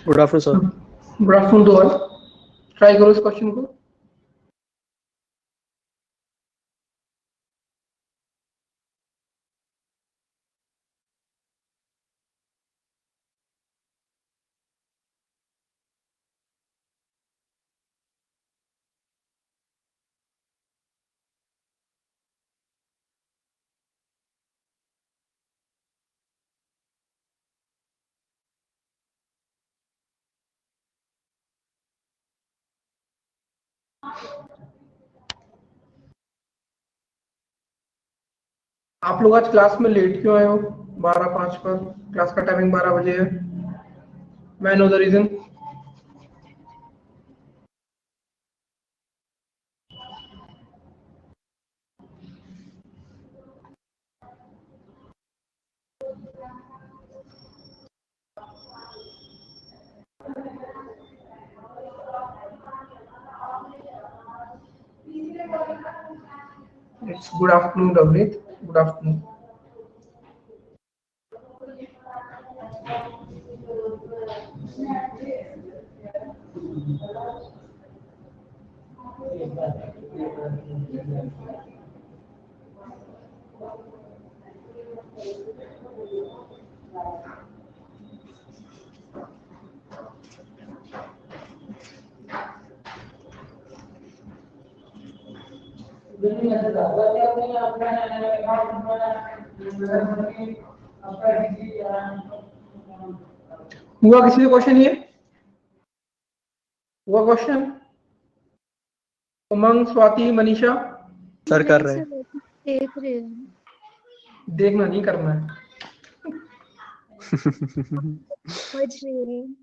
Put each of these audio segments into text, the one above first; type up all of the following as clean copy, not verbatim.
Good afternoon sir. Good afternoon to all. Try करो इस question को। आप लोग आज क्लास में लेट क्यों आए हो? 12:05 पर क्लास का टाइमिंग 12 बजे है। मैं know the reason. It's good afternoon, Ravneet. Good afternoon. हुआ किसी का क्वेश्चन? ये हुआ क्वेश्चन? उमंग, स्वाति, मनीषा सर कर रहे हैं। देख रहे हैं। देखना नहीं, करना है। समझ रहे हैं।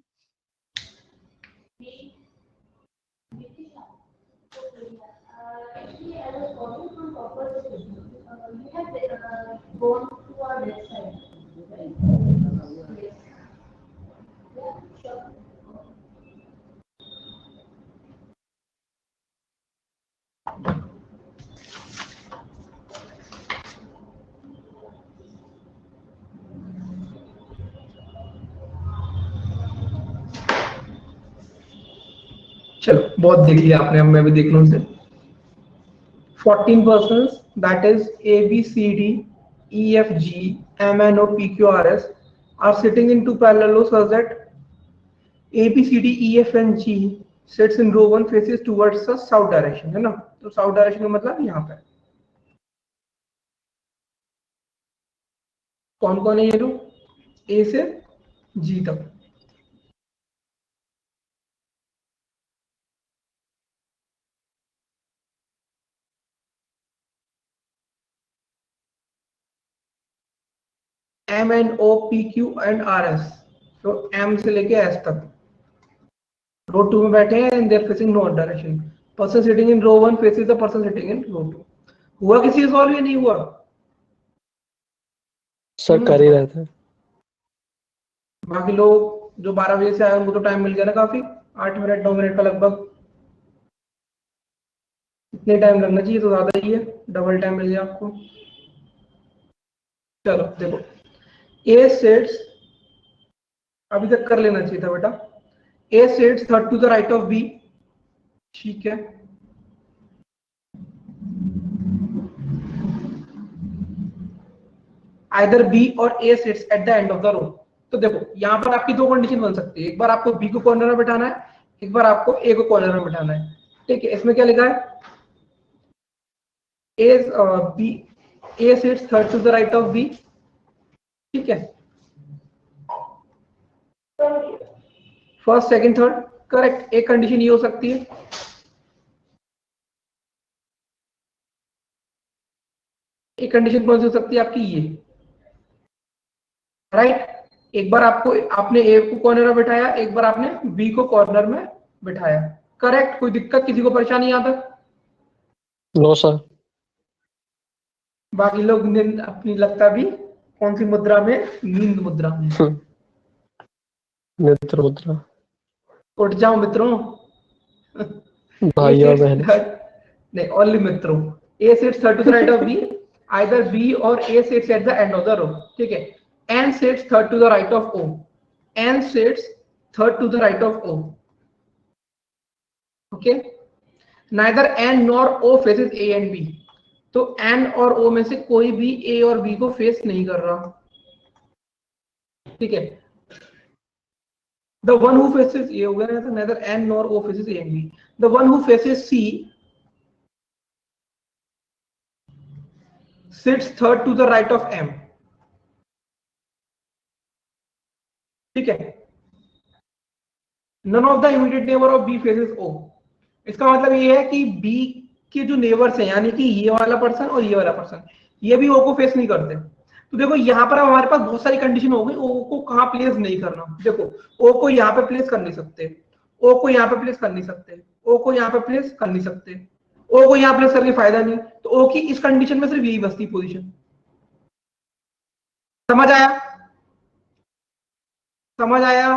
चलो, बहुत देख लिया आपने, अब मैं भी देख लूं उसे। 14 persons, that is A, B, C, D, E, F, G, M, N, O, P, Q, R, S are sitting in two parallel rows such that A, B, C, D, E, F and G sits in row 1 faces towards the south direction, है ना? तो south direction का मतलब यहाँ पे कौन कौन है ये लोग? A से G तक। M, N, O, P, Q and R, S, तो M से लेके S तक रो 2 में बैठे हैं and they are facing north direction. Person sitting in row 1 faces the person sitting in row 2. हुआ किसी का सॉल्व या नहीं हुआ? सर कर ही रहे थे। बाकी लोग जो 12 बजे से आए उनको तो टाइम मिल गया ना काफी, 8 मिनट 9 मिनट का लगभग। इतने टाइम लगना चाहिए तो ज्यादा ही है, डबल टाइम मिल गया आपको। चलो देखो, A sits, अभी तक कर लेना चाहिए था बेटा। A sits third to the right of B, ठीक है। Either B और A sits at the end of the row. तो देखो यहाँ पर आपकी दो कंडीशन बन सकती है, एक बार आपको B को कॉर्नर में बैठाना है, एक बार आपको A को कॉर्नर में बैठाना है, ठीक है। इसमें क्या लिखा है? A sits third to the right of B ठीक है, फर्स्ट सेकंड थर्ड करेक्ट। एक कंडीशन ये हो सकती है, एक कंडीशन कौन सी हो सकती है आपकी, ये राइट। एक बार आपको आपने ए को कॉर्नर में बिठाया, एक बार आपने बी को कॉर्नर में बिठाया, करेक्ट। कोई दिक्कत, किसी को परेशानी यहाँ तक? No sir. बाकी लोग अपनी लगता भी कौन सी मुद्रा में, नींद मुद्रा में। मित्र मुद्रा। उठ जाओ मित्रों। ए भाई और सिट्स बहन। थर्ड, नहीं ओनली मित्रों। A sits third to the right of B, either B और A sits at the end of the row, ठीक है। N sits third to the right of O, N sits third to the right of O, okay. Neither N nor O faces A and B, तो N और O में से कोई भी ए और B को फेस नहीं कर रहा, ठीक है। द वन हु फेसेस, ये हो गया ना, तो neither N nor O faces A and B. The one who faces C sits third to the right of M, ठीक है। None of the immediate neighbour of B faces O, इसका मतलब ये है कि बी के जो नेबर्स हैं, यानी कि ये वाला पर्सन और ये वाला पर्सन, ये भी ओ को फेस नहीं करते। तो देखो यहाँ पर हमारे पास बहुत सारी कंडीशन हो गई, ओ को कहाँ प्लेस नहीं करना। देखो ओ को यहाँ पे प्लेस कर नहीं सकते, ओ को यहाँ पे प्लेस कर नहीं सकते, ओ को यहाँ पे प्लेस कर नहीं सकते, ओ को यहाँ प्लेस करके फायदा नहीं। तो ओ की इस कंडीशन में सिर्फ यही बचती पोजीशन। समझ आया? समझ आया?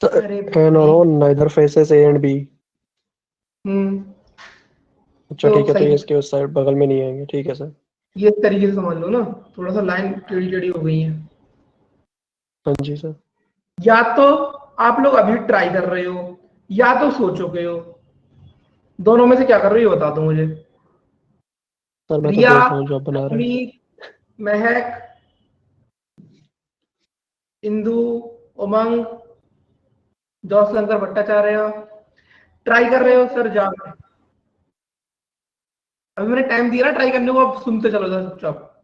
अरे एन और भाई, O neither faces A and B. Hmm, अच्छा तो ठीक है, तो सही ये है। इसके उस साइड बगल में नहीं आएंगे, ठीक है सर। ये इस तरीके से समझ लो ना, थोड़ा सा लाइन टेढ़ी टेढ़ी हो गई है। हाँ जी सर। या तो आप लोग अभी ट्राई कर रहे हो, या तो सोच चुके हो, दोनों में से क्या कर रहे हो बता दो मुझे। सर मैं तो रिया, देख रहा हूँ जो आप बना रहे हैं। अमित, महक, इंदु, उमंग, जौशंकर भट्टाचार्य, ट्राई कर रहे हो सर? जा, अभी मैंने टाइम दिया ना ट्राई करने को, अब सुनते चलो सर चुपचाप।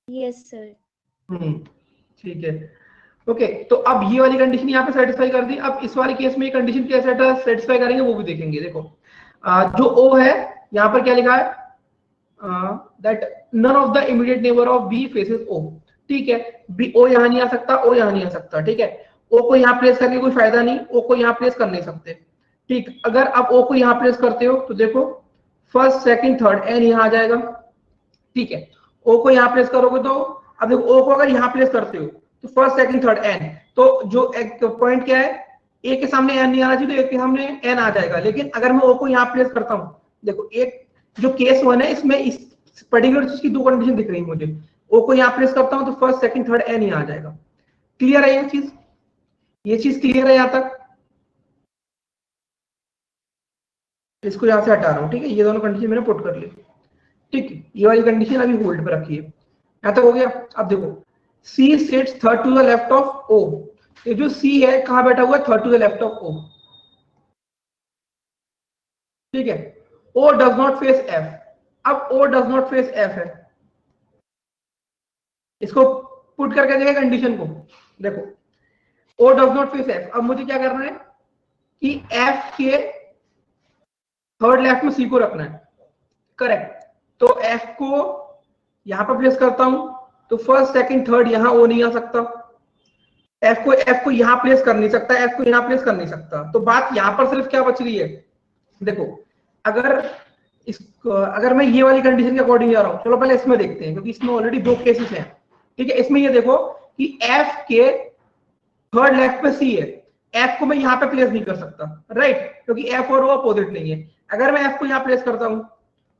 Yes sir. ठीक है, ओके। तो अब ये वाली कंडीशन यहाँ पे सेटिस्फाई कर दी। अब इस वाले केस में ये कंडीशन कैसे सेटिस्फाई करेंगे वो भी देखेंगे। देखो जो ओ है, यहाँ पर क्या लिखा है, that none of the immediate neighbour of B faces O, ठीक है। बी, ओ यहाँ नहीं आ सकता, ओ यहाँ नहीं आ सकता, ठीक है। ओ को यहाँ प्लेस करके कोई फायदा नहीं, ओ को यहाँ प्लेस कर नहीं सकते, ठीक। अगर आप ओ को यहाँ प्लेस करते हो तो देखो फर्स्ट सेकंड थर्ड एन यहाँ आ जाएगा, ठीक है। ओ को यहाँ प्लेस करोगे तो, अब देखो ओ को अगर यहाँ प्लेस करते हो तो फर्स्ट सेकंड थर्ड एन, तो जो एक पॉइंट क्या है, ए के सामने एन नहीं आना चाहिए, तो ए के सामने एन आ जाएगा। लेकिन अगर मैं ओ को यहाँ प्लेस करता हूँ, देखो एक जो केस वन है, इसमें इस पर्टिकुलर चीज की दो कंडीशन दिख रही है मुझे। ओ को यहाँ प्लेस करता हूँ तो फर्स्ट सेकंड थर्ड एन यहाँ आ जाएगा। क्लियर है ये चीज? ये चीज क्लियर है यहाँ तक? इसको यहाँ से हटा रहा हूँ, ठीक है। ये दोनों कंडीशन मैंने पुट कर ली, ठीक है। ये वाली कंडीशन अभी होल्ड पे रखी है, यहां तक हो गया। अब देखो C sits third to the left of O, ये जो सी है कहां बैठा हुआ है, third to the left of O, ठीक है। O does not face F, अब O does not face F है, इसको पुट करके देखिए कंडीशन को। देखो O does not face F, अब मुझे क्या करना है कि एफ के थर्ड लेफ्ट में सी को रखना है, करेक्ट। तो एफ को यहां पर प्लेस करता हूं तो फर्स्ट सेकंड थर्ड यहां ओ नहीं आ सकता, एफ को यहां प्लेस कर नहीं सकता, एफ को यहां प्लेस कर नहीं सकता। तो बात यहां पर सिर्फ क्या बच रही है, देखो अगर इस, अगर मैं ये वाली कंडीशन के अकॉर्डिंग जा रहा हूं, चलो पहले इसमें देखते हैं क्योंकि इसमें ऑलरेडी दो केसेस हैं, ठीक है। इसमें ये देखो कि एफ के थर्ड लेफ्ट पे सी है, एफ को मैं यहां पे प्लेस नहीं कर सकता, राइट, क्योंकि एफ और वो अपोजिट नहीं है। अगर मैं एफ को यहां प्लेस करता हूं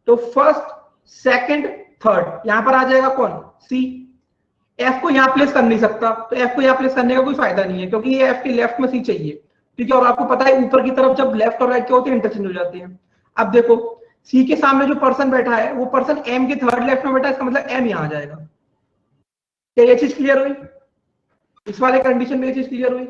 तो फर्स्ट सेकंड थर्ड यहां पर आ जाएगा कौन, सी। एफ को यहां प्लेस कर नहीं सकता, तो एफ को यहां प्लेस करने का कोई फायदा नहीं है क्योंकि ये एफ के लेफ्ट में सी चाहिए, ठीक है। और आपको पता है ऊपर की तरफ जब लेफ्ट और राइट क्या होते हैं, इंटरचेंज हो जाती है। अब देखो सी के सामने जो पर्सन बैठा है वो पर्सन एम के थर्ड लेफ्ट में बैठा है, इसका मतलब एम यहां आ जाएगा। क्या ये चीज क्लियर हुई? इस वाले कंडीशन में ये चीज क्लियर हुई?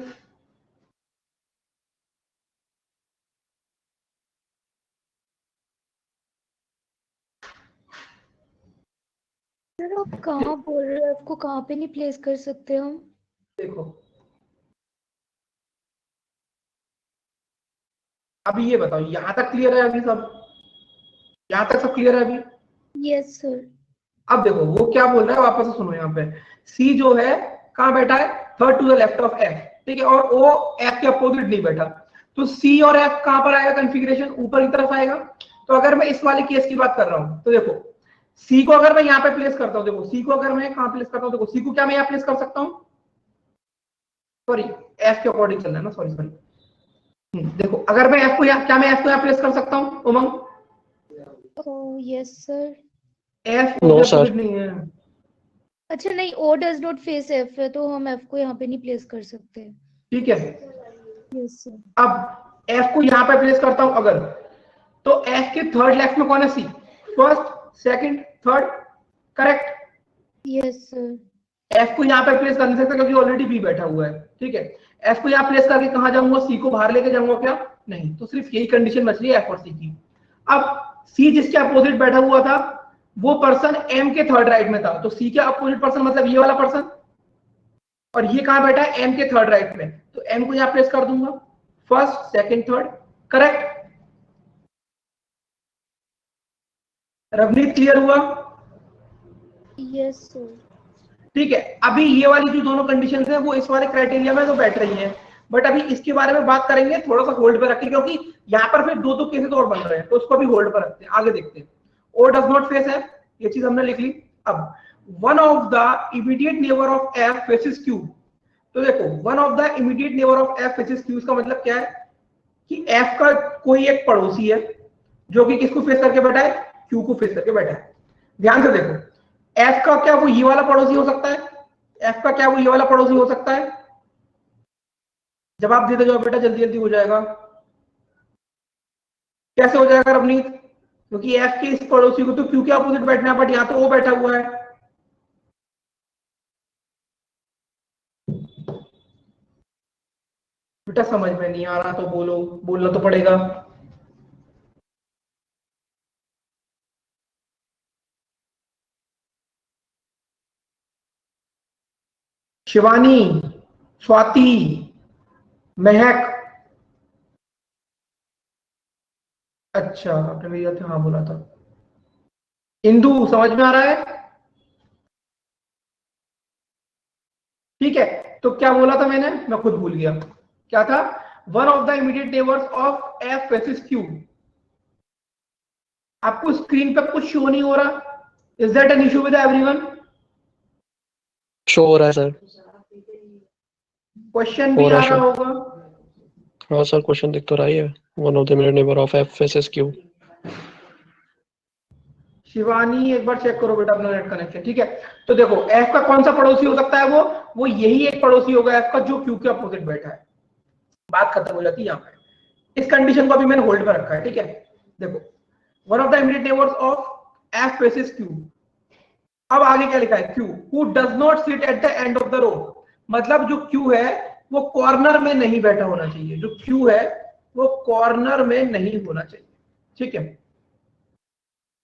सर आप कहाँ बोल रहे हो, आपको कहाँ पे नहीं प्लेस कर सकते हम? देखो अभी ये बताओ, यहाँ तक क्लियर है? अभी सब यहाँ तक सब क्लियर है अभी? Yes sir. अब देखो वो क्या बोल रहा है, वापस से सुनो। यहाँ पे सी जो है कहाँ बैठा है? Third to the left of F, ठीक है, और ओ एफ के अपोजिट नहीं बैठा। तो सी और एफ कहां पर आएगा? कॉन्फ़िगरेशन ऊपर की तरफ आएगा। तो अगर मैं इस वाले केस की बात कर रहा हूं तो देखो सी को अगर मैं यहाँ पे प्लेस करता हूं, देखो सी को अगर मैं कहां प्लेस करता हूं, देखो सी को क्या मैं यहाँ प्लेस कर सकता हूं? सॉरी, एफ के अकॉर्डिंग चलना है ना, सॉरी सॉरी। देखो अगर मैं एफ को क्या मैं एफ को यहाँ प्लेस कर सकता हूँ Umang? Oh yes sir. F नो को सर। अपोजिट नहीं है। अच्छा नहीं, O does not face F है तो हम एफ को यहाँ पे नहीं प्लेस कर सकते। ठीक है, यस सर। अब एफ को यहाँ पे प्लेस करता हूं अगर, तो एफ के थर्ड लेफ्ट में कौन है? C. First, second, third, correct. Yes sir. F को यहाँ पे प्लेस कर नहीं सकता क्योंकि ऑलरेडी बी बैठा हुआ है, ठीक है। एफ को यहाँ प्लेस करके कहां जाऊंगा? सी को बाहर लेके जाऊंगा क्या? नहीं, तो सिर्फ यही कंडीशन बच रही है एफ और सी की। अब सी जिसके अपोजिट बैठा हुआ था वो पर्सन एम के थर्ड राइट में था, तो सी के अपोजिट पर्सन मतलब ये वाला पर्सन, और ये कहां बैठा है? एम के थर्ड राइट में, तो एम को यहाँ प्लेस कर दूंगा, first, second, third, correct. Ravneet clear हुआ? Yes sir. ठीक है, अभी ये वाली जो दोनों कंडीशंस हैं वो इस वाले क्राइटेरिया में तो बैठ रही हैं, बट अभी इसके बारे में बात करेंगे, थोड़ा सा होल्ड पर रखें क्योंकि यहाँ पर फिर दो केसेस और बन रहे हैं, तो उसको भी होल्ड पर रखते हैं, आगे देखते हैं। ओ डज नॉट फेस एफ, ये चीज हमने लिख ली। अब one of the immediate neighbour of F faces Q, तो देखो one of the immediate neighbour of F faces Q का मतलब क्या है कि एफ का कोई एक पड़ोसी है जो कि किसको फेस करके बैठा है? क्यू को फेस करके बैठा है। ध्यान से देखो, एफ का क्या वो ये वाला पड़ोसी हो सकता है? एफ का क्या वो ये वाला पड़ोसी हो सकता है? जवाब देते जाओ बेटा, जल्दी जल्दी हो जाएगा। कैसे हो जाएगा रवनीत? क्योंकि एफ के इस पड़ोसी को तो क्यू के अपोजिट बैठना है, बट यहां तो ओ बैठा हुआ है। बेटा समझ में नहीं आ रहा तो बोलो, बोलना तो पड़ेगा। शिवानी, स्वाति, महक, अच्छा आपने भैया थे, हाँ बोला था। इंदु समझ में आ रहा है? ठीक है, तो क्या बोला था मैंने, मैं खुद भूल गया, क्या था? One of the immediate neighbours of F faces Q. आपको स्क्रीन पे कुछ शो नहीं हो रहा? Is that an issue with everyone? Show हो रहा है सर। क्वेश्चन भी आ रहा होगा? हाँ सर, क्वेश्चन दिख तो रहा ही है। One of the immediate neighbour of F faces Q. Shivani एक बार चेक करो बेटा अपना नेट कनेक्शन, ठीक है। तो देखो एफ का कौन सा पड़ोसी हो सकता है? वो यही एक पड़ोसी होगा एफ का जो क्यू के अपोजिट बैठा है। बात खत्म हो जाती है यहाँ पे। इस कंडीशन को अभी मैंने होल्ड पर रखा है, ठीक है। देखो one of the immediate neighbours of F faces Q. अब आगे क्या लिखा है? Q who does not sit at the end of the row, मतलब जो क्यू है वो कॉर्नर में नहीं बैठा होना चाहिए। जो क्यू है वो कॉर्नर में नहीं होना चाहिए, ठीक है।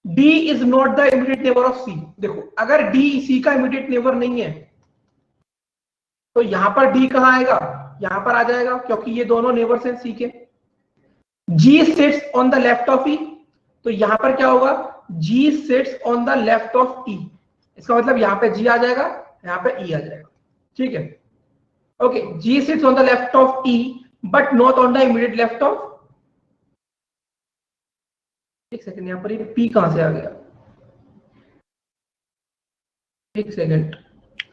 D is not the immediate neighbour of C। देखो अगर D C का इमीडिएट नेबर नहीं है तो यहां पर D कहां आएगा? यहां पर आ जाएगा क्योंकि ये दोनों नेबर्स हैं C के। G sits on the left of E, तो यहां पर क्या होगा? G sits on the left of E। इसका मतलब यहां पे G आ जाएगा, यहां पे E आ जाएगा, ठीक है। Okay, G sits on the left of E but not on the immediate left of. एक सेकंड, यहां पर ये P कहां से आ गया? एक सेकंड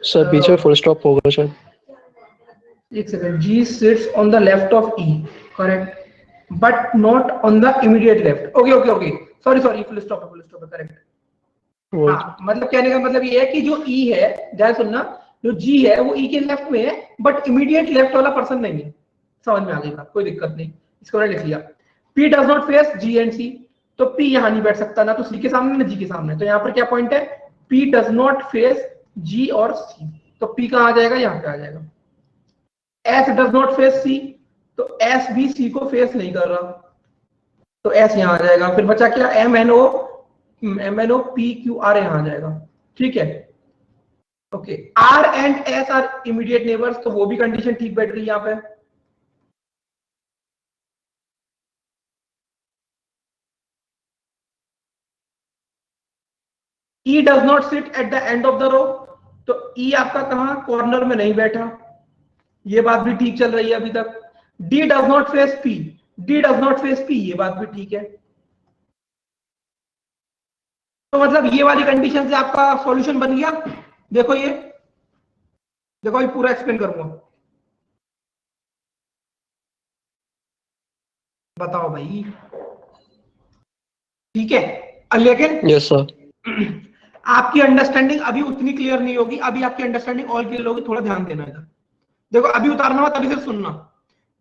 सर बीच में फुल स्टॉप होगा सर। एक second, G sits on the left of E, correct, but not on the immediate left. Okay, sorry, full stop है, correct. हाँ, मतलब कहने का मतलब ये है कि जो E है, ध्यान सुनना, जो G है वो E के लेफ्ट में है, बट इमीडिएट लेफ्ट वाला पर्सन नहीं है। समझ में आ गई बात? कोई दिक्कत नहीं, इसको मैंने लिख लिया। P does not face G and C, तो P यहाँ नहीं बैठ सकता, ना तो C के सामने ना G के सामने। तो यहाँ पर क्या पॉइंट है? P does not face G और C, तो P कहाँ आ जाएगा? यहाँ पे आ जाएगा। S does not face C, तो S भी C को फेस नहीं कर रहा, तो S यहाँ आ जाएगा। फिर बचा क्या? MNO PQR यहाँ आ जाएगा, ठीक है। Okay, R and S are immediate neighbours, तो वो भी कंडीशन ठीक बैठ गई यहाँ पे। E does not sit at the end of the row, तो ई आपका कहां, कॉर्नर में नहीं बैठा, ये बात भी ठीक चल रही है अभी तक। D does not face P, D does not face P, ये बात भी ठीक है। तो मतलब ये वाली कंडीशन से आपका सॉल्यूशन बन गया। देखो ये, देखो ये पूरा एक्सप्लेन करूंगा, बताओ भाई, ठीक है। लेकिन यस सर। आपकी अंडरस्टैंडिंग अभी उतनी क्लियर नहीं होगी, अभी आपकी अंडरस्टैंडिंग और क्लियर होगी, थोड़ा ध्यान देना इधर। देखो अभी उतारना हो तभी सिर्फ सुनना।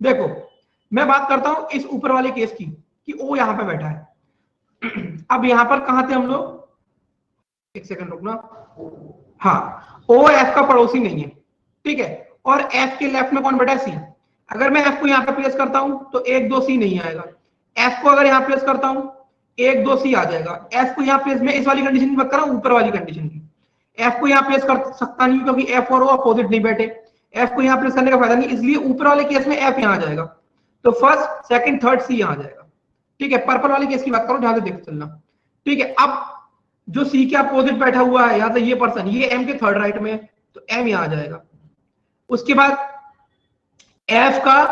देखो मैं बात करता हूं इस ऊपर वाले केस की, कि ओ यहां पे बैठा है। अब यहां पर कहां थे हम लोग, एक सेकंड रुकना, हाँ, ओ एफ का पड़ोसी नहीं है, ठीक है, और एफ के लेफ्ट में कौन बैठा है, सी। अगर मैं एफ को यहां पे प्लेस करता हूं तो 1 2 सी नहीं आएगा, एफ को अगर यहां प्लेस करता हूं 1 2 सी आ जाएगा। एफ को यहां प्लेस, मैं इस वाली कंडीशन की बात कर रहा हूं, ऊपर वाली कंडीशन की। एफ को यहां प्लेस कर सकता नहीं क्योंकि एफ और ओ अपोजिट नहीं बैठे, एफ को यहां प्लेस करने का फायदा नहीं, इसलिए ऊपर वाले केस में एफ यहां आ जाएगा, तो फर्स्ट सेकंड थर्ड सी यहां आ जाएगा, ठीक है। पर्पल वाले केस की बात करो, ध्यान से देखते चलना, ठीक है। अब जो सी के अपोजिट बैठा हुआ है यहां से ये पर्सन, ये एम के थर्ड राइट में, तो एम यहां आ जाएगा। उसके बाद एफ का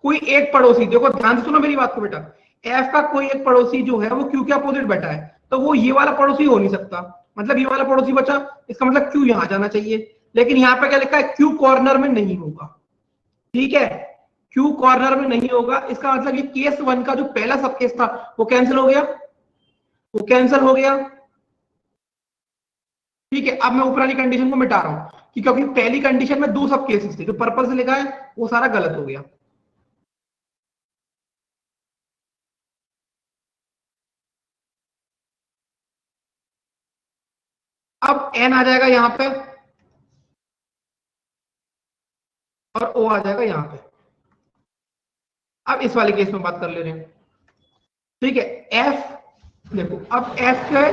कोई एक पड़ोसी, देखो ध्यान से सुनो मेरी बात को बेटा, एफ का कोई एक पड़ोसी जो है वो क्यू के अपोजिट बैठा है, तो वो ये वाला पड़ोसी हो नहीं सकता, मतलब ये वाला पड़ोसी बचा, इसका मतलब क्यू यहां जाना चाहिए। लेकिन यहां पे क्या लिखा है, क्यू कॉर्नर में नहीं होगा, ठीक है, क्यू कॉर्नर में नहीं होगा। इसका मतलब ये केस 1 का जो पहला सब केस था वो कैंसिल हो गया, वो कैंसिल हो गया, ठीक है। अब मैं ऊपर वाली कंडीशन को मिटा रहा हूं कि क्योंकि पहली कंडीशन में 2 सब केसेस थे, जो पर्पल से लिखा है वो सारा गलत हो गया। अब एन आ जाएगा यहां पे और ओ आ जाएगा यहां पे। अब इस वाले केस में बात कर ले रहे हैं, ठीक है। एफ देखो, अब एफ के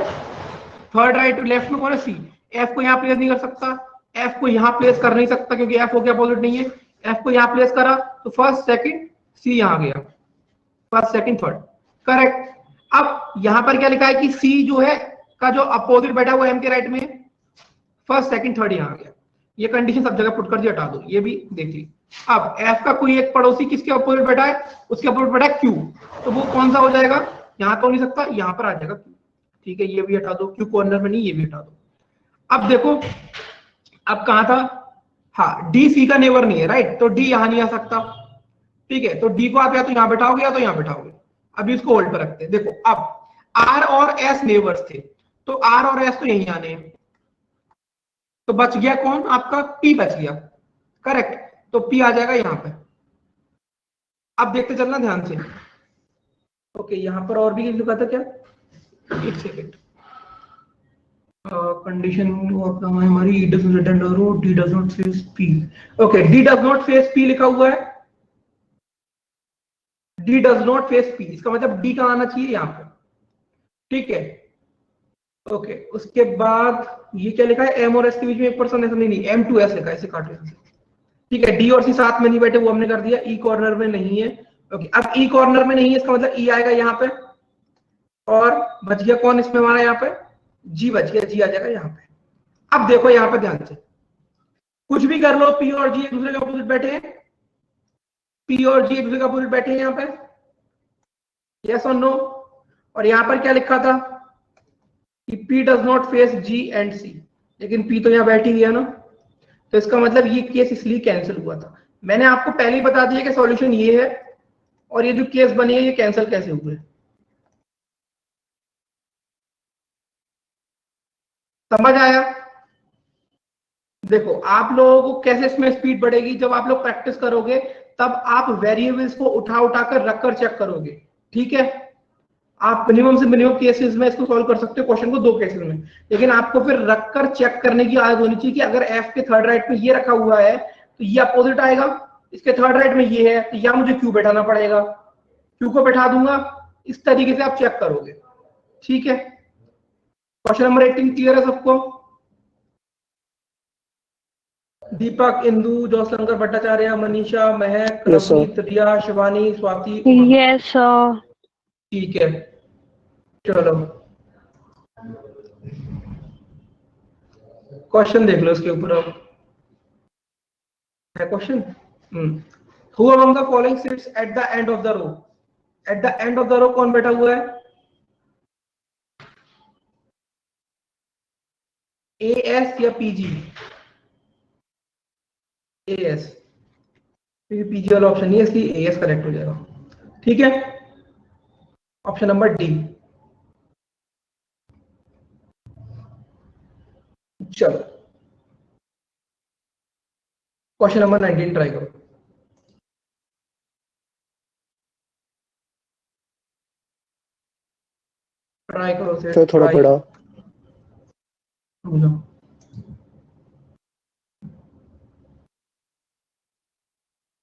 थर्ड राइट लेफ्ट में कौन है, सी। एफ को यहां प्लेस नहीं कर सकता, एफ को यहां प्लेस कर नहीं सकता क्योंकि एफ ओ के अपोजिट नहीं है। एफ को यहां प्लेस करा तो फर्स्ट सेकंड सी यहां गया, फर्स्ट सेकंड थर्ड, करेक्ट। अब यहां पर क्या लिखा है कि सी जो है का जो अपोजिट बैठा हुआ एम के राइट में, फर्स्ट सेकंड थर्ड यहां आ गया। ये कंडीशन सब जगह पुट कर दी, हटा दो, ये भी देख ली। अब एफ का कोई एक पड़ोसी किसके अपोजिट बैठा है, उसके अपोजिट बैठा है क्यू, तो वो कौन सा हो जाएगा, यहां तो नहीं सकता, यहां पर आ जाएगा क्यू, ठीक है। ये भी हटा दो, क्यू कॉर्नर में नहीं, ये भी हटा दो। अब देखो, अब कहां था, हाँ, डी सी का नेबर नहीं है, राइट, तो डी यहां नहीं आ सकता, ठीक है। तो डी को आप या तो यहां बैठाओगे या तो यहां बैठाओगे। अभी इसको होल्ड पर रखते हैं। देखो अब आर और एस नेबर्स थे, तो आर और एस तो यहीं आने हैं, तो बच गया कौन, आपका पी बच गया, करेक्ट, तो पी आ जाएगा यहां पे। अब देखते चलना ध्यान से, ओके। यहां पर और भी लिखा था क्या, एक सेकेंड, कंडीशन हमारी D does not face P, okay, D does not face P लिखा हुआ है, D does not face P, इसका मतलब डी का आना चाहिए यहां पे, ठीक है, ओके। उसके बाद ये क्या लिखा है, एम और एस के बीच में एक पर्सन, ऐसा नहीं, एम टू एस लिखा है, इसे काट लेते, ठीक है। डी और सी साथ में नहीं बैठे, वो हमने कर दिया। ई कॉर्नर में नहीं है, ओके। अब ई कॉर्नर में नहीं है, इसका मतलब ई आएगा यहाँ पे, और बच गया कौन इसमें हमारा, यहाँ पे जी बच गया, जी आ जाएगा यहाँ पे। अब देखो यहाँ पे ध्यान से, कुछ भी कर लो, पी और जी एक दूसरे के अपोजिट बैठे हैं, पी और जी एक दूसरे के अपोजिट बैठे हैं यहाँ पे, यस और नो। और यहाँ पर क्या लिखा था कि P does not face G and C, लेकिन पी तो यहाँ बैठ ही गया ना, तो इसका मतलब ये केस इसलिए कैंसिल हुआ था। मैंने आपको पहले ही बता दिया कि सॉल्यूशन ये है, और ये जो केस बनी है ये कैंसिल कैसे हुए, समझ आया। देखो आप लोगों को कैसे इसमें स्पीड बढ़ेगी, जब आप लोग प्रैक्टिस करोगे तब आप वेरिएबल्स को उठा उठा कर रख कर चेक करोगे, ठीक है। आप मिनिमम से मिनिमम केसेस में इसको सॉल्व कर सकते हो, क्वेश्चन को 2 केसेस में, लेकिन आपको फिर रख कर चेक करने की आदत होनी चाहिए कि अगर एफ के थर्ड राइट में ये रखा हुआ है तो ये अपोजिट आएगा, इसके थर्ड राइट में ये है तो यहाँ मुझे क्यू बैठाना पड़ेगा, क्यू को बैठा दूंगा, इस तरीके से आप चेक करोगे, ठीक है। क्वेश्चन नंबर 18 क्लियर है सबको, दीपक, इंदु, जोशंकर भट्टाचार्य, मनीषा, महक, Yes, sir. रवनीत, रिया, शिवानी, स्वाति, उमा। Yes, sir. ठीक है, चलो क्वेश्चन देख लो इसके ऊपर अब। है question, who among the following sits at the end of the row? At the end of the row कौन बैठा हुआ है? ए एस या पीजी? ए एस, क्योंकि पीजी वाला ऑप्शन नहीं है इसलिए ए एस करेक्ट हो जाएगा। ठीक है, ऑप्शन नंबर डी। चलो क्वेश्चन नंबर 19 ट्राई करो। ट्राई करो से तो थोड़ा try। पढ़ा। रुक जाओ।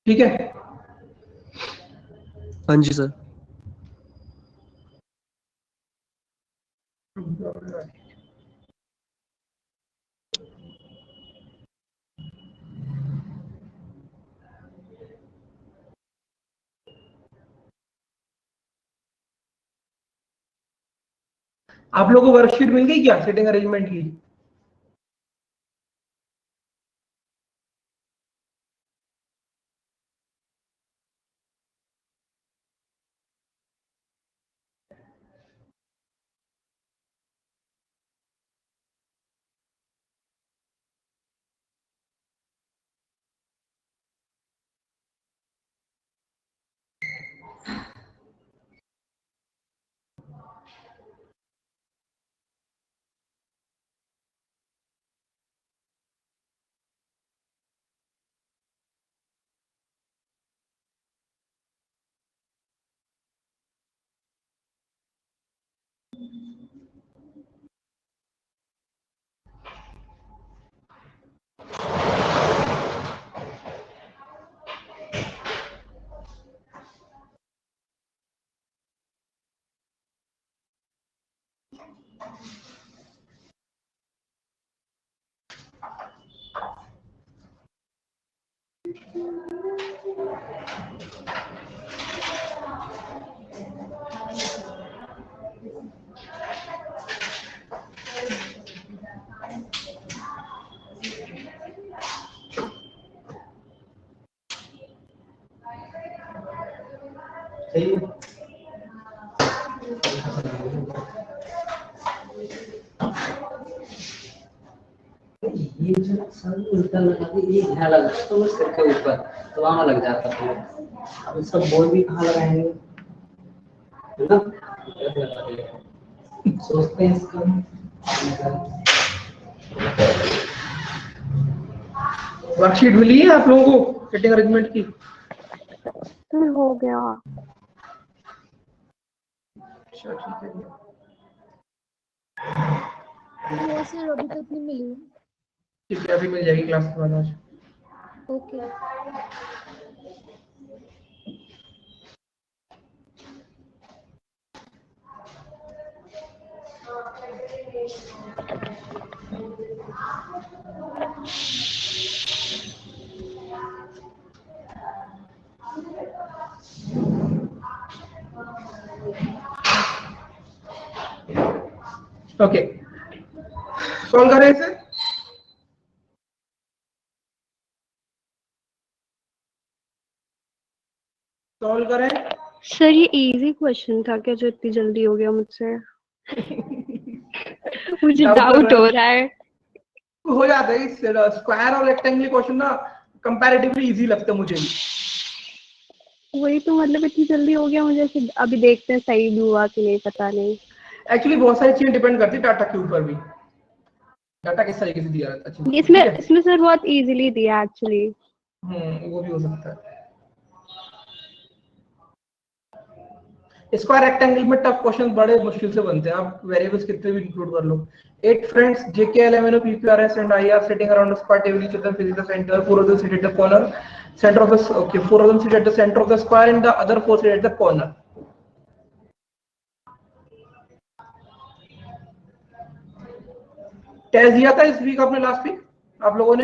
ठीक है, हाँ जी सर। आप लोगों को वर्कशीट मिल गई क्या सिटिंग अरेंजमेंट की? ये जो सर उल्टा लगा के ये यहाँ लगा तो वो सिर के ऊपर तो वहाँ लग जाता है। अब इसका बोल भी कहाँ लगाएंगे, है ना? इधर लगा देंगे। सोचते हैं इसका वर्कशीट मिली है आप लोगों को सिटिंग अरेंजमेंट की? हो गया। अच्छा ठीक है, ये सर अभी तक नहीं मिली। ठीक है, अभी मिल जाएगी क्लास के बाद आज। ओके। ओके, सॉल्व करें इसे। सॉल्व करें। सर ये इजी क्वेश्चन था क्या जो इतनी जल्दी हो गया मुझसे? मुझे Doubt डाउट कर हो रहा रहा है। हो जाता है स्क्वायर और रेक्टेंगुलर क्वेश्चन ना कंपैरेटिवली इजी लगते हैं मुझे भी। वही तो मतलब इतनी जल्दी हो गया मुझे। अभी देखते हैं सही भी हुआ कि नहीं, पता नहीं। एक्चुअली बहुत सारी चीजें डिपेंड करती है डाटा के ऊपर भी, डाटा किस तरीके से दिया रहता है। ठीक इसमें है, इसमें सर बहुत इजीली दिया एक्चुअली। वो भी हो सकता है। स्क्वायर रेक्टेंगल में टफ क्वेश्चन बड़े मुश्किल से बनते हैं, आप वेरिएबल्स कितने भी इंक्लूड कर लो। 8 friends JKL MNO PQRS and I are sitting around a square table, each of them facing the center, 4 of them sit at the corner center of the 4 of them sit at the center of the square and the other 4 sit at the corner. Test दिया था इस week आपने, last week आप लोगों ने?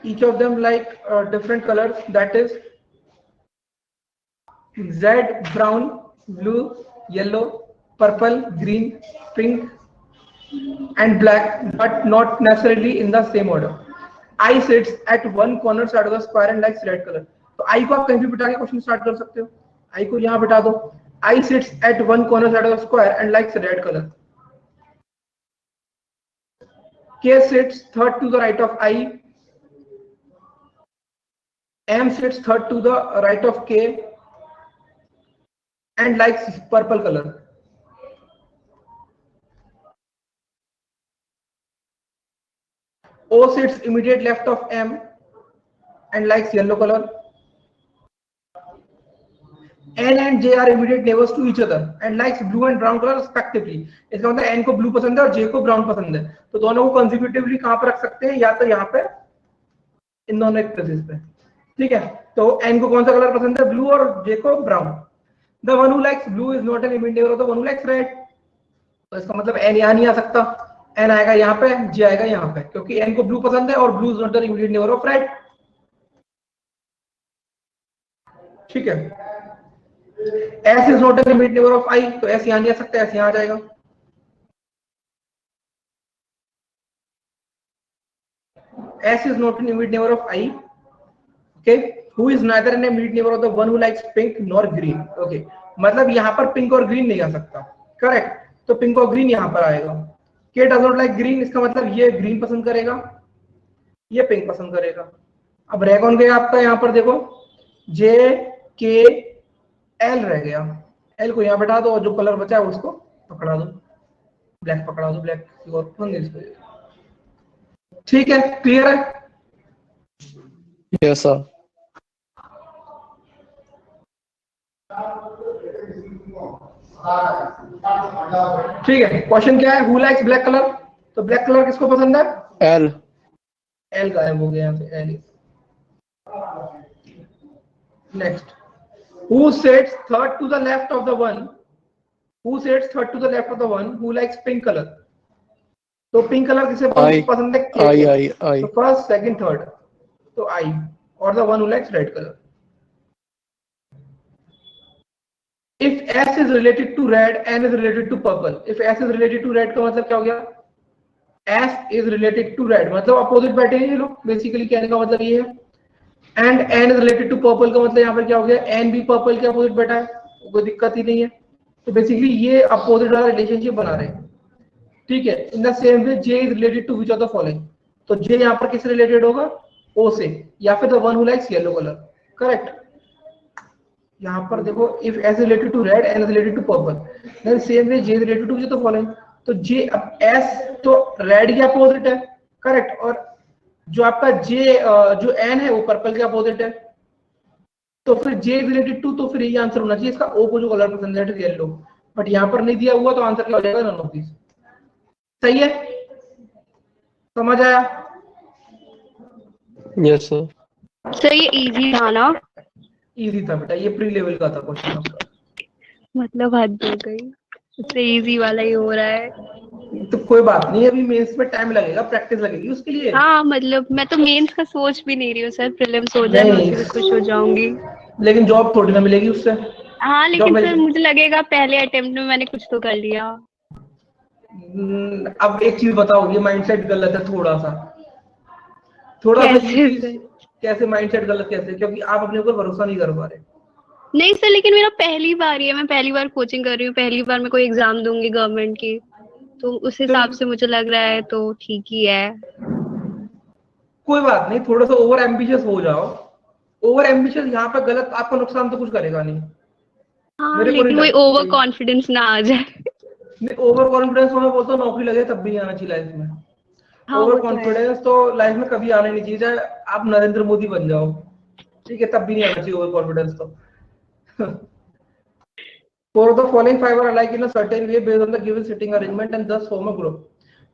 each of them like different colors, that is red, brown, blue, yellow, purple, green, pink and black, but not necessarily in the same order. I sits at one corner side of the square and likes red color. तो I को आप कहीं भी बिठा के question start कर सकते हो. I को यहाँ बिठा दो. I sits at one corner side of the square and likes red color. K sits third to the right of I. M sits third to the right of K and likes purple color. O sits immediate left of M and likes yellow color. N and J are immediate neighbors to each other and likes blue and brown color respectively. इसका मतलब N को blue पसंद है और J को brown पसंद है, तो दोनों को consecutively कहाँ पर रख सकते हैं, या तो यहाँ पे इन दोनों एक प्लेसेस पे. ठीक है, तो N को कौन सा कलर पसंद है, blue, और J को brown. The one who likes blue is not an immediate neighbor of the one who likes red. तो इसका मतलब N यहाँ नहीं आ सकता, N आएगा यहाँ पे, J आएगा यहाँ पे, क्योंकि N को blue पसंद है और blue is not the immediate neighbor of red. ठीक है. S is not an immediate neighbor of I, तो S यहाँ नहीं आ सकता, S यहाँ आ जाएगा. S is not an immediate neighbor of I. Okay, who is neither an immediate neighbor of the one who likes pink nor green. Okay, मतलब यहाँ पर pink और green नहीं आ सकता. Correct, तो pink और green यहाँ पर आएगा. K does not like green, इसका मतलब ये green पसंद करेगा, ये pink पसंद करेगा. अब रह कौन गया आपका, यहाँ पर देखो J, K, L रह गया. L को यहाँ बैठा दो और जो कलर बचा है उसको पकड़ा दो, ब्लैक पकड़ा दो, ब्लैक और ठीक है. क्लियर है? Yes, sir. ठीक है. क्वेश्चन क्या है, हु लाइक्स ब्लैक कलर, तो ब्लैक कलर किसको पसंद है, L. L गायब हो गया यहाँ से, L. Next, who sits third to the left of the one, who sits third to the left of the one who likes pink color. तो पिंक कलर किसे पसंद है, I. तो फर्स्ट, सेकंड, थर्ड, तो I, और the one who likes red color. If S is related to red, N is related to purple. If S is related to red का मतलब क्या हो गया, S is related to red, मतलब opposite बैठे हैं ये लोग, बेसिकली कहने का मतलब ये है. And N is related to purple का मतलब यहाँ पर क्या हो गया, N भी पर्पल के अपोजिट बैठा है, कोई दिक्कत ही नहीं है. तो बेसिकली ये अपोजिट वाला रिलेशनशिप बना रहे हैं. ठीक है. In the same way J is related to which of the following, तो J यहाँ पर किससे रिलेटेड होगा, O से, या फिर the one who likes yellow color. Correct. यहाँ पर देखो, if S is related to red, N is related to purple, then same way J is related to which of the following. तो J, अब S तो red के opposite है, correct, और जो आपका J जो N है वो पर्पल के अपोजिट है, तो फिर J is related to, तो फिर ये आंसर होना चाहिए इसका O को जो कलर पसंद है, येलो. बट यहाँ पर नहीं दिया हुआ, तो आंसर क्या हो जाएगा, नन ऑफ दिस. सही है, समझ आया? Yes, sir. सर ये इजी था ना? इजी था बेटा, ये प्री लेवल का था क्वेश्चन आपका. मतलब हद हो गई, इससे इजी वाला ही हो रहा है. तो कोई बात नहीं, अभी मेंस में टाइम लगेगा, प्रैक्टिस लगेगी उसके लिए. हाँ मतलब मैं तो मेंस का सोच भी नहीं रही हूँ सर, प्रीलिम्स हो जाए मैं भी खुश हो जाऊंगी. लेकिन जॉब थोड़ी ना मिलेगी उससे. हाँ लेकिन सर मुझे लगेगा पहले अटेम्प्ट में मैंने कुछ तो कर लिया. अब एक चीज बताओ, ये माइंडसेट गलत है थोड़ा सा. कैसे माइंडसेट गलत कैसे, क्योंकि आप अपने ऊपर भरोसा नहीं कर पा रहे. नहीं सर, लेकिन मेरा पहली बार ही है, मैं पहली बार कोचिंग कर रही हूँ, पहली बार मैं कोई एग्जाम दूंगी गवर्नमेंट की, तो उस हिसाब से मुझे लग रहा है तो ठीक ही है. कोई बात नहीं, थोड़ा सा ओवर एम्बिशियस हो जाओ. ओवर एम्बिशियस यहाँ पे गलत, आपको नुकसान तो कुछ करेगा नहीं. हाँ लेकिन वही ओवर कॉन्फिडेंस ना आ जाए. नहीं, ओवर कॉन्फिडेंस में बोलता हूँ नौकरी लगे तब भी नहीं आना चाहिए लाइफ में. ओवर कॉन्फिडेंस तो लाइफ में कभी आना नहीं चाहिए, चाहे आप नरेंद्र मोदी बन जाओ, ठीक है, तब भी नहीं आना चाहिए ओवर कॉन्फिडेंस तो. Four of the following five are alike in a certain way based on the given sitting arrangement and thus form a group.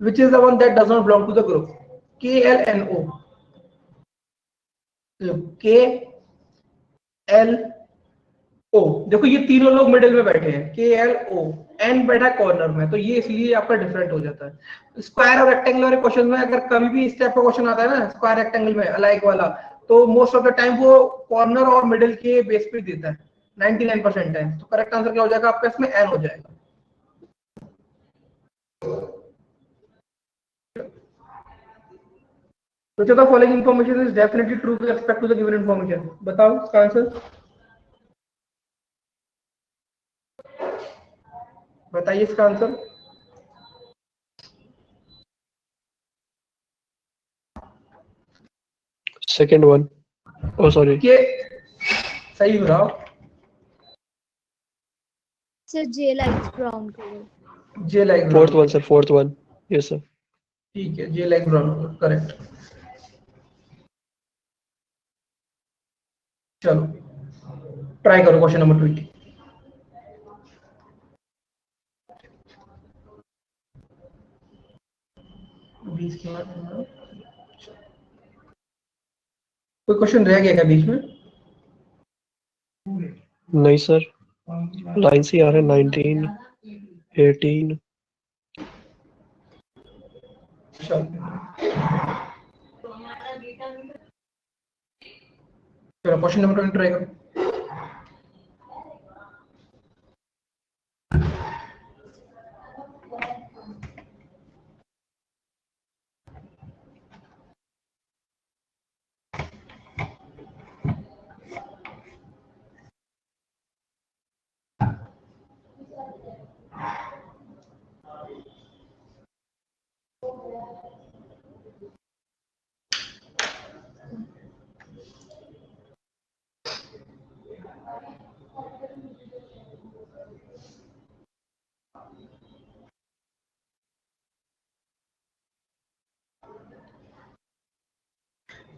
Which is the one that does not belong to the group? K, L, N, O. K, L, O. देखो ये तीनों लोग middle में बैठे हैं, K, L, O. N बैठा है corner में, तो ये इसलिए आपका डिफरेंट हो जाता है। स्क्वायर और रेक्टेंगुलर क्वेश्चन में अगर कभी भी इस टाइप का क्वेश्चन आता है ना स्क्वायर रेक्टेंगल में अलाइक वाला, तो मोस्ट ऑफ द टाइम वो कॉर्नर और मिडिल के बेस पे देता है 99% टाइम। तो करेक्ट आंसर क्या हो जाएगा आपका इसमें? एन हो जाएगा। Which of the following information is definitely true with respect to the given information? बताओ इसका आंसर, बताइए इसका answer. Second one. Oh, sorry. के सही हो रहा, sir J likes brown colour. J like Fourth one, sir. Fourth one. Yes, sir. ठीक है, जे लाइक ब्राउन करेक्ट। चलो ट्राई करो क्वेश्चन नंबर 20। बीस के बाद कोई क्वेश्चन रह गया क्या बीच में? नहीं सर, लाइन से आ रहे 19, 18। चलो क्वेश्चन नंबर 20 ट्राई करो।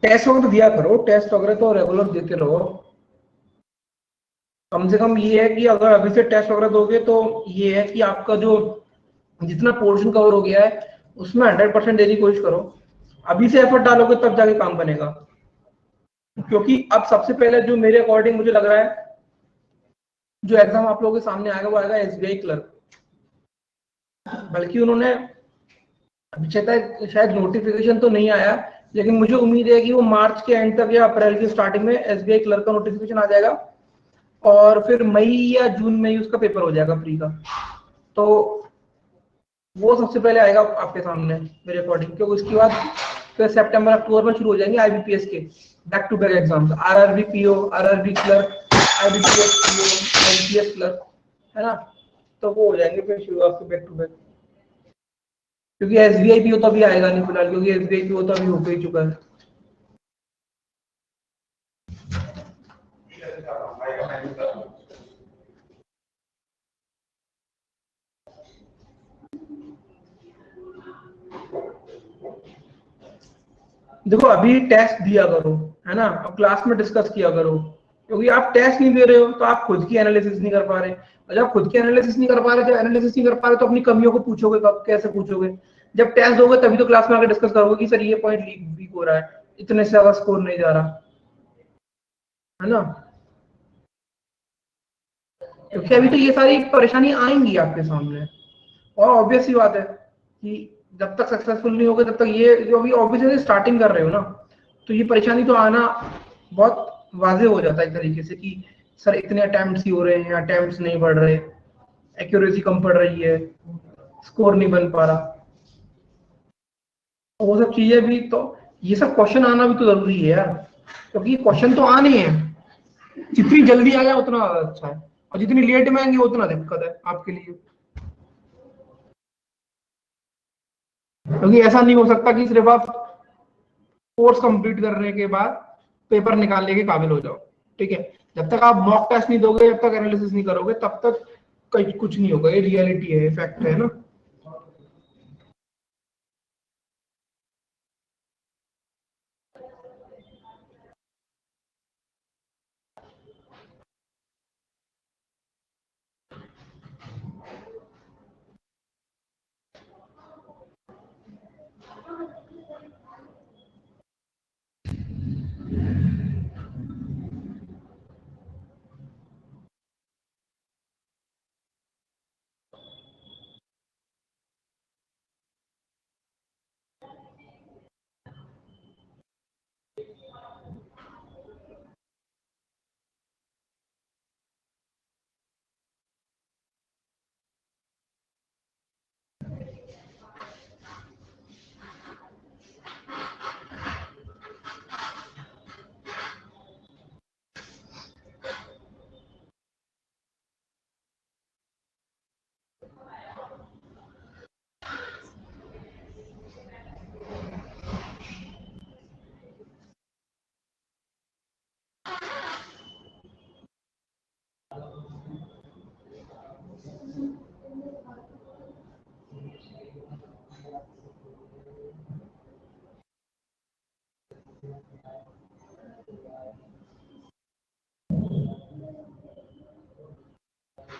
टेस्ट वगैरह तो दिया करो, टेस्ट वगैरह तो रेगुलर देते रहो। कम से कम ये है कि अगर अभी से टेस्ट वगैरह दोगे तो ये है कि आपका जो जितना पोर्शन कवर हो गया है उसमें 100% देने की कोशिश करो। अभी से एफर्ट डालोगे तब जाके काम बनेगा, क्योंकि अब सबसे पहले जो मेरे अकॉर्डिंग मुझे लग रहा है जो एग्जाम आप लोगों के सामने आएगा वो आएगा एसबीआई क्लर्क। बल्कि उन्होंने अभी शायद नोटिफिकेशन तो नहीं आया, लेकिन मुझे उम्मीद है कि वो मार्च के एंड तक या अप्रैल की स्टार्टिंग में एसबीआई क्लर्क का नोटिफिकेशन आ जाएगा और फिर मई या जून में ही उसका पेपर हो जाएगा प्री का। तो वो सबसे पहले आएगा आपके सामने मेरे अकॉर्डिंग, क्योंकि उसके बाद फिर सितंबर अक्टूबर में शुरू हो जाएंगे आईबीपीएस के back to back exams, RRB PO, RRB clerk, IBPS PO, MPS clerk, है ना। तो वो हो जाएंगे फिर शुरू आपके बैक टू बैक, क्योंकि एसबीआई पीओ तो अभी आएगा नहीं फिलहाल, क्योंकि एसबीआई पीओ तो अभी होकर ही चुका है। देखो अभी टेस्ट दिया करो, है ना, अब क्लास में डिस्कस किया करो, क्योंकि आप टेस्ट नहीं दे रहे हो तो आप खुद की एनालिसिस नहीं कर पा रहे, और जब खुद की एनालिसिस नहीं कर पा रहे, जब एनालिसिस नहीं कर पा रहे तो अपनी कमियों को पूछोगे कब, कैसे पूछोगे? जब टेस्ट दोगे तभी तो क्लास में आकर डिस्कस करोगे कि सर ये पॉइंट वीक हो रहा है, इतने से ज्यादा स्कोर नहीं जा रहा, है ना। क्योंकि अभी तो ये सारी परेशानी आएंगी आपके सामने, और ऑब्वियस सी बात है कि जब तक सक्सेसफुल नहीं होगे तब तक ये जो अभी ऑब्वियसली स्टार्टिंग कर रहे हो ना, तो ये परेशानी तो आना बहुत वाजे हो जाता है एक तरीके से कि सर इतने अटेम्प्ट्स ही हो रहे हैं, अटेम्प्ट्स नहीं बढ़ रहे, एक्यूरेसी कम पड़ रही है, स्कोर नहीं बन पा रहा, वो सब चीजें भी तो, ये सब क्वेश्चन आना भी तो जरूरी है यार, क्योंकि क्वेश्चन तो आने हैं, जितनी जल्दी आ जाए उतना अच्छा है, और जितनी लेट में आएंगे उतना दिक्कत है आपके लिए, क्योंकि ऐसा नहीं हो सकता कि सिर्फ आप कोर्स कंप्लीट करने के बाद पेपर निकालने के काबिल हो जाओ, ठीक है। जब तक आप मॉक टेस्ट नहीं दोगे, जब तक एनालिसिस नहीं करोगे, तब तक कहीं कुछ नहीं होगा। ये रियलिटी है, फैक्ट है ना।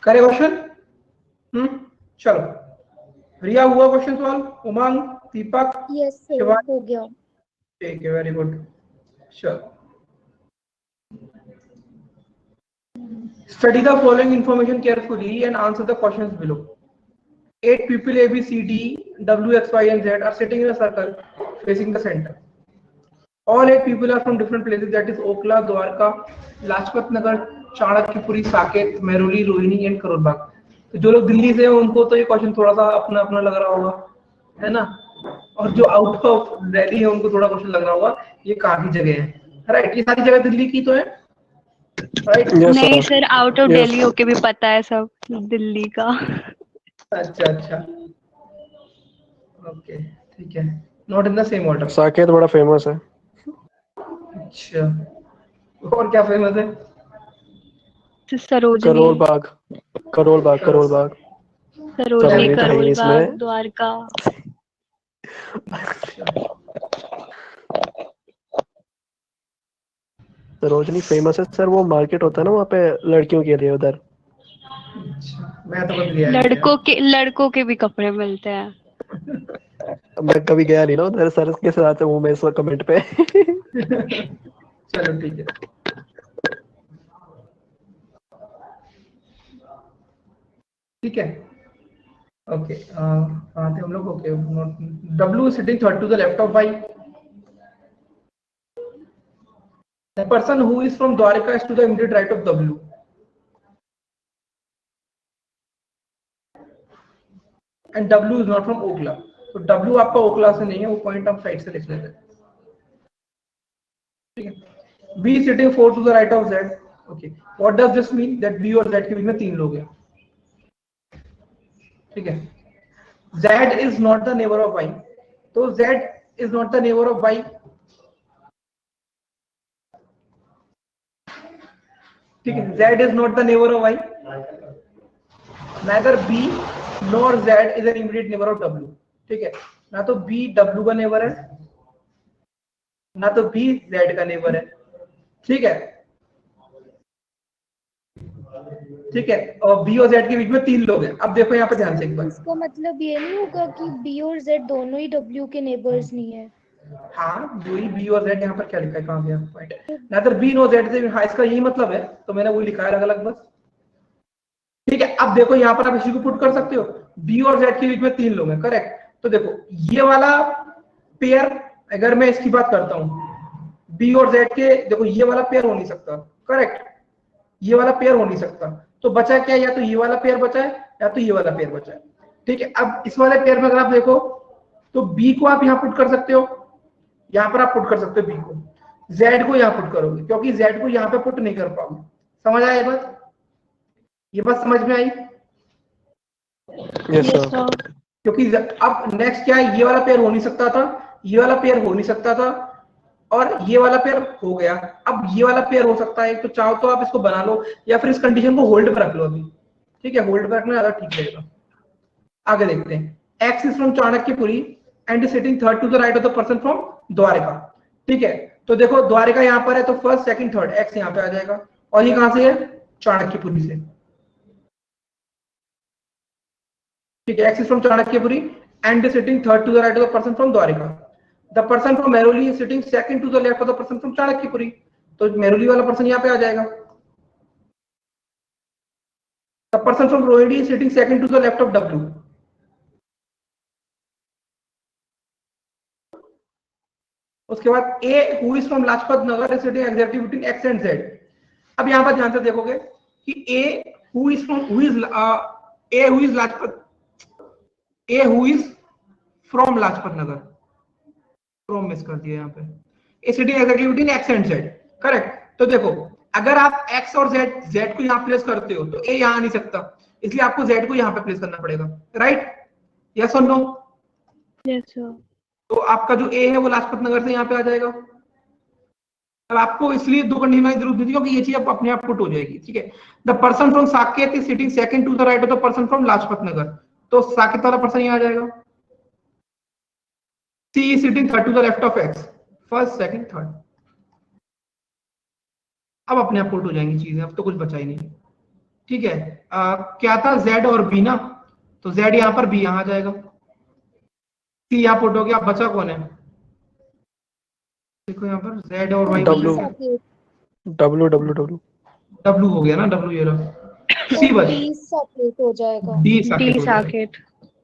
करे क्वेश्चन? चलो, रिया हुआ क्वेश्चन सॉल्व? उमंग, दीपक, यस सर, शिवानी? हो गया। ठीक है, वेरी गुड। चलो, study the following information carefully and answer the questions below. 8 people A, B, C, D, W, X, Y, and Z are sitting in a circle facing the center. All 8 people are from different places, that is Okla, Dwarka, Lajpat Nagar, Chanakyapuri, Saket, Mehrauli, Rohini and Karol Bagh. तो जो लोग दिल्ली से हैं उनको तो ये question थोड़ा सा अपना अपना लग रहा होगा, है ना? और जो आउट ऑफ दिल्ली है उनको थोड़ा क्वेश्चन लग रहा होगा ये कहाँ की जगह है, राइट? ये सारी जगह दिल्ली की तो है, राइट? नहीं sir, out of Yes. Delhi होके भी पता है सब दिल्ली का। अच्छा अच्छा, ओके, ठीक है, not in the same order. Saket बड़ा फेमस है। अच्छा, और क्या फेमस है? सरोजनी, करोल बाग, करोल बाग, करोल बाग। सरोजनी, सरोजनी तो है ही करोल इसमें। बाग, द्वारका। सरोजनी फेमस है सर, वो मार्केट होता है ना वहाँ पे लड़कियों के लिए उधर। अच्छा, मैं तो कभी गया नहीं लड़कों के भी कपड़े मिलते हैं। मैं कभी गया नहीं ना उधर, सर के साथ हूँ मैं इस वक्त कमेंट पे। चलो ठीक है, ठीक है, ओके। कहाँ थे हम लोग? Okay, W sitting third to the left of Y. The person who is from Dwarka is to the immediate right of W. And W is not from Okla. तो W आपका ओखला से नहीं है, वो पॉइंट आप साइड से लिख लेते हैं, ठीक है। B sitting 4 to the right of Z. Okay, what does this mean? That B और Z के बीच में 3 लोग हैं, ठीक है। Z is not the neighbor of Y. तो Z is not the neighbor of Y. ठीक है, Z is not the neighbor of Y. Neither B nor Z is an immediate neighbor of W. ठीक है, ना तो B W का neighbour है, ना तो B Z का नेबर है, ठीक है, ठीक है। और B और Z के बीच में 3 लोग हैं। अब देखो यहाँ पे ध्यान से एक बार, इसका मतलब ये नहीं होगा कि B और Z दोनों ही W के नेबर्स नहीं है? हाँ, जो ही B और Z यहाँ पर क्या लिखा है, कहाँ गया point? Neither B nor Z से, हाँ इसका यही मतलब है, तो मैंने वो लिखा है अलग अलग बस, ठीक है। अब देखो यहाँ पर आप इसी को पुट कर सकते हो, B और Z के बीच में 3 लोग हैं, करेक्ट। तो देखो ये वाला पेयर, अगर मैं इसकी बात करता हूँ B और Z के, देखो ये वाला पेयर हो नहीं सकता, करेक्ट, ये वाला पेयर हो नहीं सकता, तो बचा क्या? या तो ये वाला पेयर बचा है या तो ये वाला पेयर बचा है, ठीक है। अब इस वाले पेयर में अगर आप देखो तो B को आप यहाँ पुट कर सकते हो, यहाँ पर आप पुट कर सकते हो B को, Z को यहाँ पुट करोगे क्योंकि Z को यहाँ पे पुट नहीं कर पाओगे। समझ आया ये बात? ये बात समझ में आई? Yes sir. क्योंकि अब नेक्स्ट क्या है, ये वाला पेयर हो नहीं सकता था, ये वाला पेयर हो नहीं सकता था, और ये वाला पेयर हो गया। अब ये वाला पेयर हो सकता है, तो चाहो तो आप इसको बना लो या फिर इस कंडीशन को होल्ड पर रख लो अभी, ठीक है, होल्ड पर रखना ज्यादा ठीक रहेगा। आगे देखते हैं, X is from Chanakyapuri and is sitting third to the right of the person from Dwarka, ठीक है। तो देखो द्वारका यहाँ पर है, तो फर्स्ट सेकंड थर्ड X यहाँ पे आ जाएगा, और ये कहां से है? चाणक्यपुरी से, ठीक है। X is from Chanakyapuri and is sitting third to the right of the person from Dwarka. The person from Mehroli is sitting second to the left of the person from Chanakyapuri, तो मेहरौली वाला पर्सन यहाँ पे आ जाएगा। The person from Rohini is sitting second to the left of W. उसके बाद A who is from Lajpat Nagar is sitting exactly between X and Z. अब यहाँ पर ध्यान से देखोगे कि A who is from Lajpat Nagar, from miss कर दिया यहाँ पे, A sitting exactly between X and Z, correct. तो देखो अगर आप X और Z को यहाँ प्लेस करते हो तो A यहाँ नहीं सकता, इसलिए आपको Z को यहाँ पे प्लेस करना पड़ेगा, राइट? यस और नो? Yes sir. तो आपका जो A है वो लाजपत नगर से यहाँ पे आ जाएगा। अब आपको इसलिए 2 कंडीशन की जरूरत नहीं थी क्योंकि ये चीज अपने आप पुट हो जाएगी, ठीक है। The person from Saket is sitting second to the right of the person from Lajpat Nagar, तो साकेत वाला पर्सन यहाँ आ जाएगा। C is sitting third to the left of X, first, second, third. अब अपने आप पुट हो जाएंगी चीजें, अब तो कुछ बचा ही नहीं, ठीक है। क्या था Z और B ना, तो Z यहाँ पर, B यहाँ आ जाएगा, C यहाँ पुट हो गया। बचा कौन है? देखो यहाँ पर Z और Y W बचा, Saket W W W W हो गया ना, W ये रहा। तो C बच, डी साकेत हो जाएगा। D डी साकेत हो जाएगा। साकेत।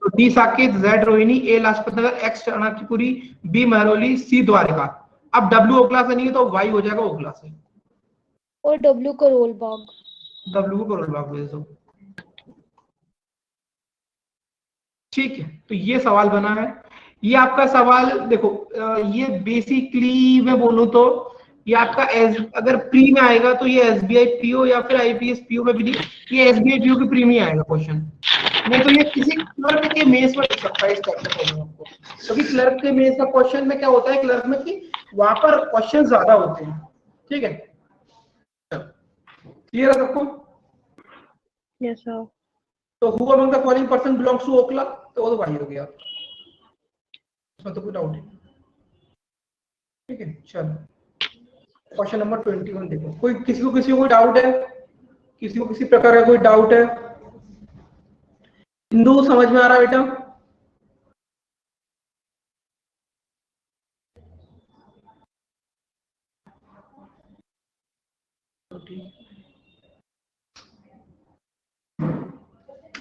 तो D Saket, Z Rohini, A Lajpat Nagar, X Chanakyapuri, B Mehrauli, C Dwarka. अब W ओखला से नहीं है तो Y हो जाएगा ओखला से। और डब्ल्यू करोल बाग। W को करोल बाग भेज दो। ठीक है, तो ये सवाल बना है। ये आपका सवाल देखो, ये बेसिकली मैं बोलूं तो ये आपका अगर प्री में आएगा तो ये एसबीआई पीओ या फिर आईपीएस पीओ में भी नहीं, ये एसबीआई पीओ की प्री में आएगा क्वेश्चन। नहीं तो ये किसी क्लर्क के मेंस में लिख सकता है इस टाइप का क्वेश्चन आपको, क्योंकि क्लर्क के मेंस का क्वेश्चन में क्या होता है क्लर्क में कि वहां पर क्वेश्चन ज्यादा होते हैं। ठीक है, क्लियर है सबको? Yes sir. तो who among the following person belongs to Okhla, तो वो तो भाई हो गया, उसमें तो कोई डाउट नहीं। ठीक है, चलो क्वेश्चन नंबर 21 देखो। किसी को कोई डाउट है? किसी को किसी प्रकार का कोई डाउट है? हिंदू समझ में आ रहा है बेटा?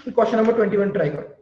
क्वेश्चन नंबर 21 ट्राई करो।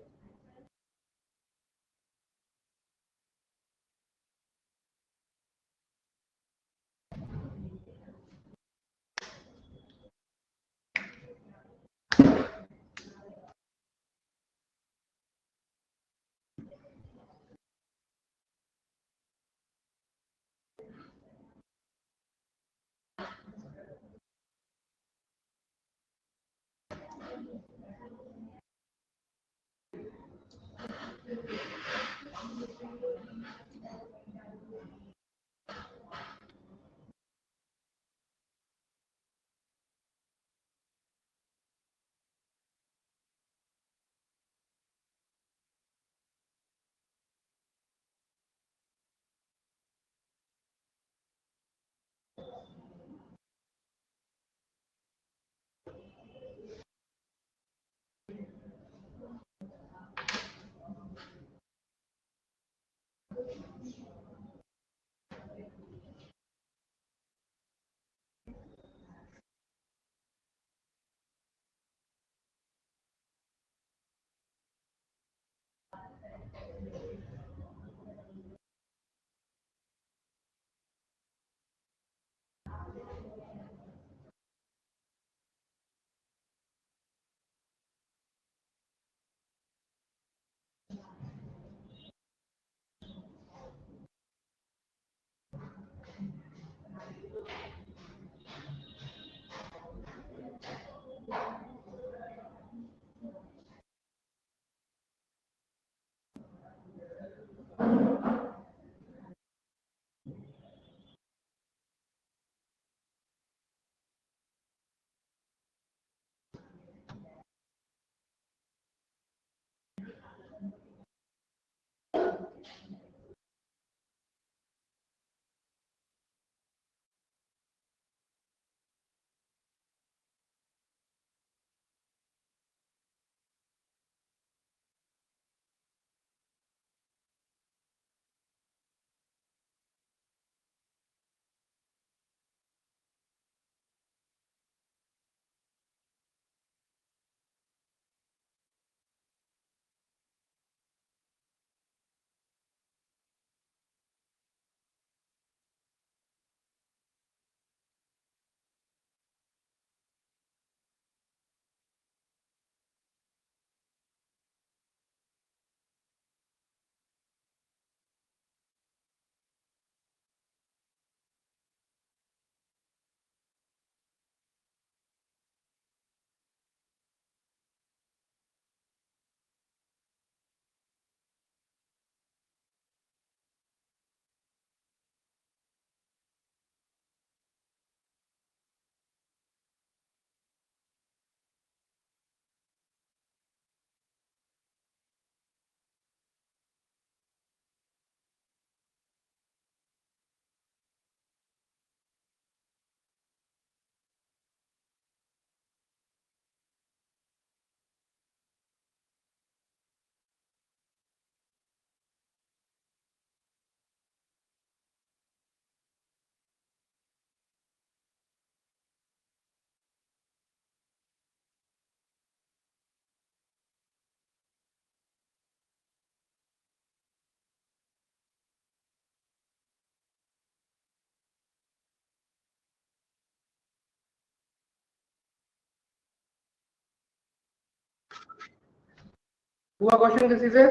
हुआ क्वेश्चन किसी से?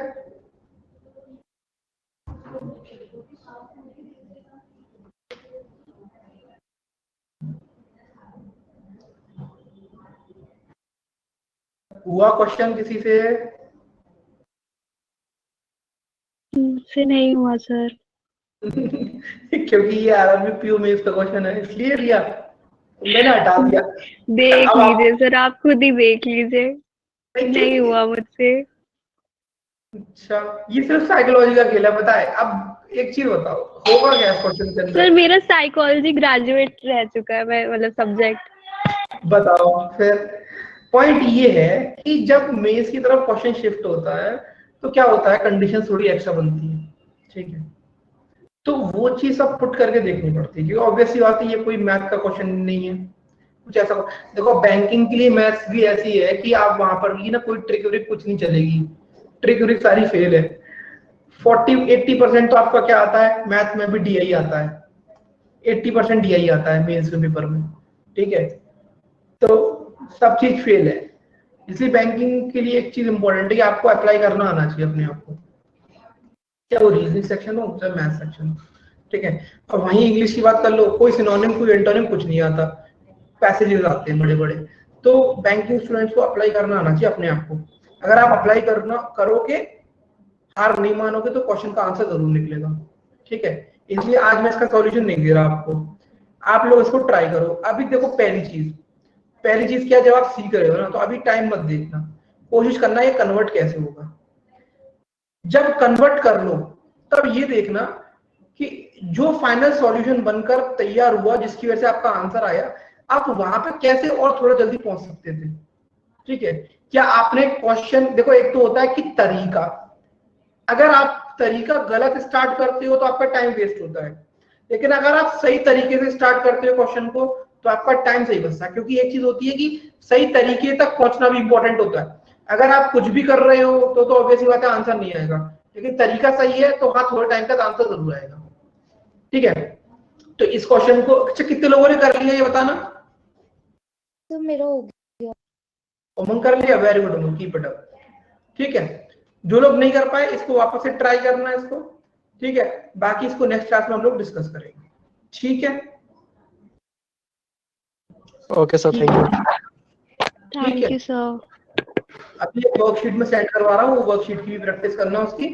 हुआ क्वेश्चन किसी से? से नहीं हुआ सर। क्योंकि ये आरआरबी पीओ में इसका क्वेश्चन है इसलिए लिया, मैंने हटा दिया। देख अब आप- लीजिए सर, आप खुद ही देख लीजिए, नहीं हुआ मुझसे। अच्छा, ये सिर्फ साइकोलॉजी का खेल है, पता है। अब एक चीज बताओ, होगा क्या इस क्वेश्चन के सर अंदर? मेरा साइकोलॉजी ग्रेजुएट रह चुका है, मैं मतलब सब्जेक्ट। बताओ फिर। पॉइंट ये है कि जब मेंस की तरफ क्वेश्चन शिफ्ट होता है तो क्या होता है, कंडीशन थोड़ी एक्स्ट्रा बनती है, ठीक है। तो वो चीज सब पुट करके देखनी पड़ती है, क्योंकि ऑब्वियसली बात है ये कोई मैथ का क्वेश्चन नहीं है कुछ ऐसा। देखो बैंकिंग के लिए मैथ्स भी ऐसी है कि आप वहां पर भी ना कोई ट्रिक व्रिक कुछ नहीं चलेगी, ट्रिक व्रिक सारी फेल है। 40-80% तो आपका क्या आता है, मैथ में भी डीआई आता है, 80% डीआई आता है मेंस के पेपर में, ठीक है। तो सब चीज फेल है, इसलिए बैंकिंग के लिए एक चीज इंपॉर्टेंट है कि आपको अप्लाई करना आना चाहिए अपने आप को, क्या वो रीजनिंग सेक्शन हो चाहे मैथ सेक्शन हो, ठीक है। और वहीं इंग्लिश की बात कर लो, कोई सिनोनिम कोई एंटोनिम कुछ नहीं आता, पैसेजेस आते हैं बड़े बड़े। तो बैंकिंग स्टूडेंट्स को अप्लाई करना आना चाहिए अपने आप को। अगर आप अप्लाई करना करोगे, हार नहीं मानोगे, तो क्वेश्चन का आंसर जरूर निकलेगा, ठीक है। इसलिए आज मैं इसका सॉल्यूशन नहीं दे रहा आपको, आप लोग इसको ट्राई करो। अभी देखो पहली चीज क्या, जब आप सीख रहे हो ना तो अभी टाइम मत देखना, कोशिश करना ये कन्वर्ट कैसे होगा। जब कन्वर्ट कर लो तब ये देखना कि जो फाइनल सॉल्यूशन बनकर तैयार हुआ, जिसकी वजह से आपका आंसर आया, आप वहां पे कैसे और थोड़ा जल्दी पहुंच सकते थे, ठीक है। क्या आपने क्वेश्चन, देखो एक तो होता है कि तरीका, अगर आप तरीका गलत स्टार्ट करते हो तो आपका टाइम वेस्ट होता है, लेकिन अगर आप सही तरीके से स्टार्ट करते हो क्वेश्चन को तो आपका टाइम सही बचता है। क्योंकि एक चीज होती है कि सही तरीके तक पहुंचना भी इंपॉर्टेंट होता है। अगर आप कुछ भी कर रहे हो तो ऑब्वियसली बात है आंसर नहीं आएगा, लेकिन तरीका सही है तो हाँ थोड़े टाइम तक आंसर जरूर आएगा, ठीक है। तो इस क्वेश्चन को अच्छा कितने लोगों ने कर लिया ये बताना? तो मेरा हो गया। उमंग कर लिया, very good Umang, keep it up, ठीक है। जो लोग नहीं कर पाए इसको वापस से ट्राई करना है इसको, ठीक है। बाकी इसको नेक्स्ट क्लास में हम लोग डिस्कस करेंगे, ठीक है। Okay sir, thank you. Thank you sir. अभी एक वर्कशीट में सेंड करवा रहा हूँ, वो वर्कशीट की भी प्रैक्टिस करना उसकी,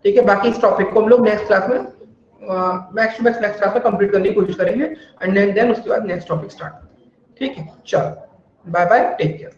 ठीक है। बाकी इस टॉपिक को हम लोग नेक्स्ट क्लास में नेक्स्ट क्लास में कंप्लीट करने की कोशिश करेंगे, एंड देन उसके बाद नेक्स्ट टॉपिक स्टार्ट, ठीक है। चलो बाय बाय, टेक केयर।